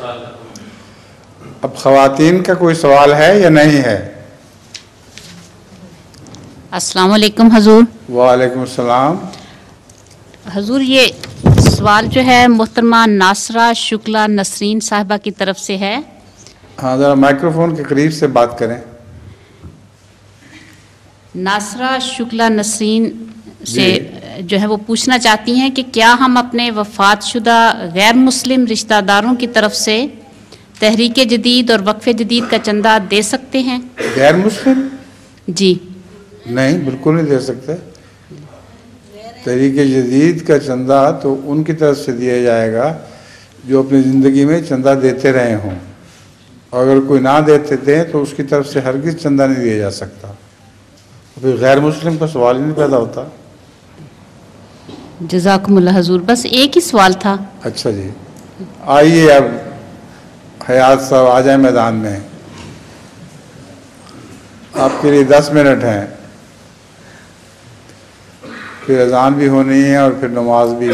اب خواتین کا کوئی سوال ہے یا نہیں ہے؟ السلام علیکم حضور. وعلیکم السلام. حضور یہ سوال جو ہے محترمہ ناصرہ شکلا نسرین صاحبہ کی طرف سے ہے. ہاں ذرا مائکروفون کے قریب سے بات کریں. ناصرہ شکلا نسرین سے جو ہے وہ پوچھنا چاہتی ہیں کہ کیا ہم اپنے وفات شدہ غیر مسلم رشتہ داروں کی طرف سے تحریک جدید اور وقف جدید کا چندہ دے سکتے ہیں؟ غیر مسلم؟ جی نہیں، بالکل نہیں دے سکتے. تحریک جدید کا چندہ تو ان کی طرف سے دیا جائے گا جو اپنی زندگی میں چندہ دیتے رہے ہوں، اور اگر کوئی نہ دیتے تھے تو اس کی طرف سے ہرگز چندہ نہیں دیا جا سکتا. پھر غیر مسلم کا سوال ہی نہیں پیدا ہوتا. جزاکم اللہ حضور، بس ایک ہی سوال تھا. اچھا جی، آئیے اب حیات صاحب آ جائیں میدان میں. آپ کے لیے 10 منٹ ہیں، پھر اذان بھی ہونی ہے اور پھر نماز بھی.